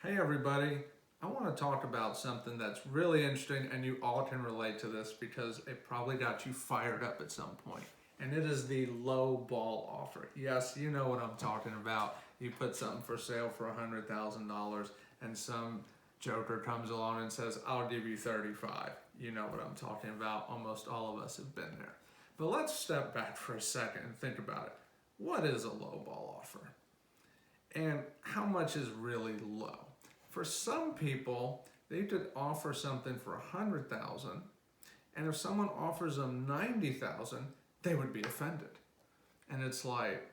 Hey everybody, I want to talk about something that's really interesting and you all can relate to this because it probably got you fired up at some point. And it is the low ball offer. Yes, you know what I'm talking about. You put something for sale for $100,000 and some joker comes along and says, I'll give you 35. You know what I'm talking about. Almost all of us have been there. But let's step back for a second and think about it. What is a low ball offer? And how much is really low? For some people, they could offer something for 100,000, and if someone offers them 90,000, they would be offended. And it's like,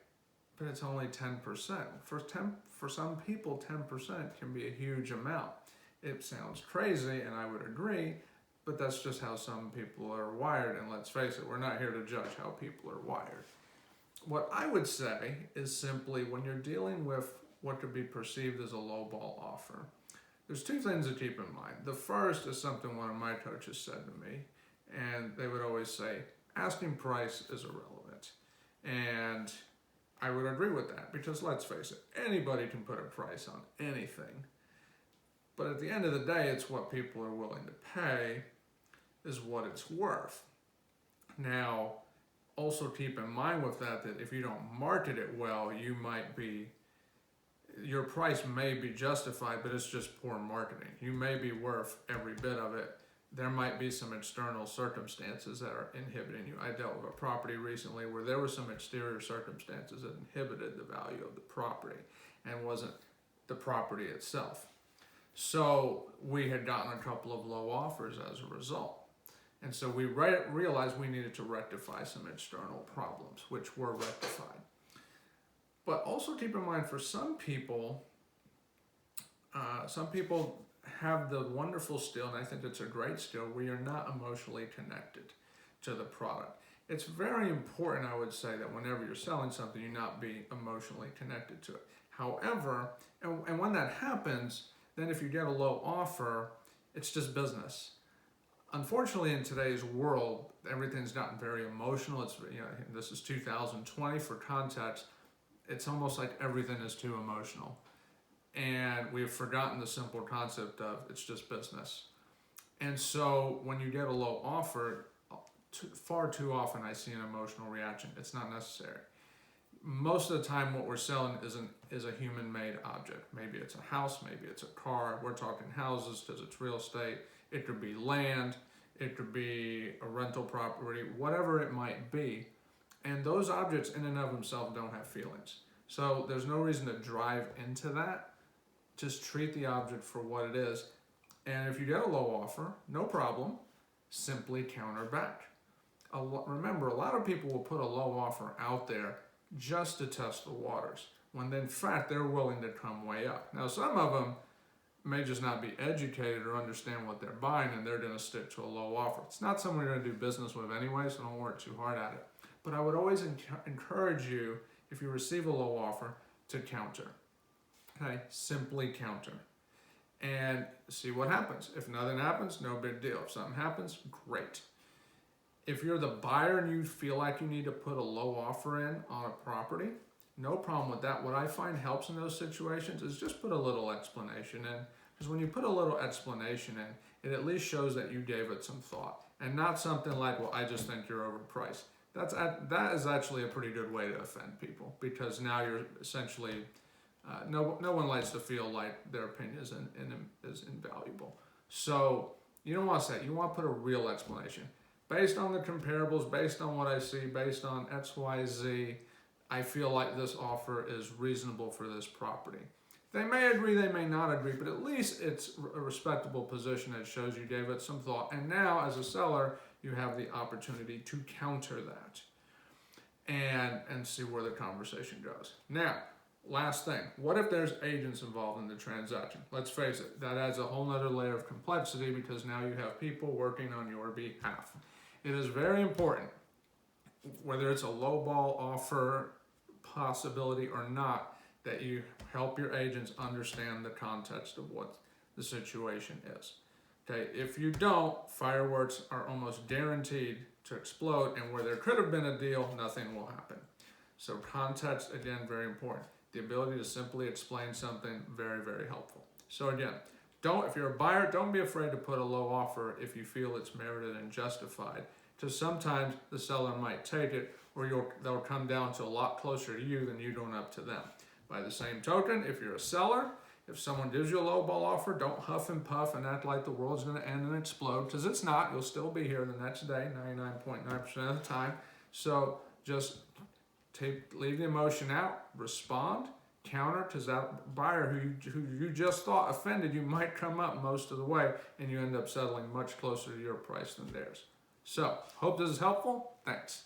but it's only 10%. For some people, 10% can be a huge amount. It sounds crazy, and I would agree, but that's just how some people are wired. And let's face it, we're not here to judge how people are wired. What I would say is simply when you're dealing with what could be perceived as a lowball offer, there's two things to keep in mind. The first is something one of my coaches said to me, and they would always say, asking price is irrelevant. And I would agree with that because let's face it, anybody can put a price on anything. But at the end of the day, it's what people are willing to pay is what it's worth. Now, also keep in mind with that if you don't market it well, your price may be justified, but it's just poor marketing. You may be worth every bit of it. There might be some external circumstances that are inhibiting you. I dealt with a property recently where there were some exterior circumstances that inhibited the value of the property and wasn't the property itself. So we had gotten a couple of low offers as a result. And so we realized we needed to rectify some external problems, which were rectified. But also keep in mind, for some people have the wonderful skill, and I think it's a great skill, where you're not emotionally connected to the product. It's very important, I would say, that whenever you're selling something, you not be emotionally connected to it. However, and when that happens, then if you get a low offer, it's just business. Unfortunately, in today's world, everything's gotten very emotional. This is 2020. For context, it's almost like everything is too emotional. And we've forgotten the simple concept of it's just business. And so when you get a low offer, far too often I see an emotional reaction. It's not necessary. Most of the time what we're selling is a human-made object. Maybe it's a house, maybe it's a car. We're talking houses because it's real estate. It could be land, it could be a rental property, whatever it might be. And those objects in and of themselves don't have feelings. So there's no reason to drive into that. Just treat the object for what it is. And if you get a low offer, no problem, simply counter back. Remember, a lot of people will put a low offer out there just to test the waters, when in fact they're willing to come way up. Now some of them may just not be educated or understand what they're buying, and they're going to stick to a low offer. It's not someone you're going to do business with anyway, so don't work too hard at it. But I would always encourage you, if you receive a low offer, to counter. Okay, simply counter. And see what happens. If nothing happens, no big deal. If something happens, great. If you're the buyer and you feel like you need to put a low offer in on a property, no problem with that. What I find helps in those situations is just put a little explanation in. Because when you put a little explanation in, it at least shows that you gave it some thought. And not something like, well, I just think you're overpriced. That is actually a pretty good way to offend people, because now you're essentially, no one likes to feel like their opinion is invaluable. So you don't want to say, you want to put a real explanation. Based on the comparables, based on what I see, based on X, Y, Z, I feel like this offer is reasonable for this property. They may agree, they may not agree, but at least it's a respectable position that shows you gave it some thought. And now, as a seller, you have the opportunity to counter that and see where the conversation goes. Now, last thing, what if there's agents involved in the transaction? Let's face it, that adds a whole nother layer of complexity because now you have people working on your behalf. It is very important, whether it's a lowball offer possibility or not, that you help your agents understand the context of what the situation is. Okay, if you don't, fireworks are almost guaranteed to explode, and where there could have been a deal, nothing will happen. So context, again, very important. The ability to simply explain something, very, very helpful. So again, if you're a buyer, don't be afraid to put a low offer if you feel it's merited and justified. Because sometimes the seller might take it, or they'll come down to a lot closer to you than you doing up to them. By the same token, if you're a seller, if someone gives you a lowball offer, don't huff and puff and act like the world's going to end and explode, because it's not. You'll still be here the next day, 99.9% of the time. So just leave the emotion out, respond, counter, because that buyer who you just thought offended you might come up most of the way, and you end up settling much closer to your price than theirs. So, hope this is helpful. Thanks.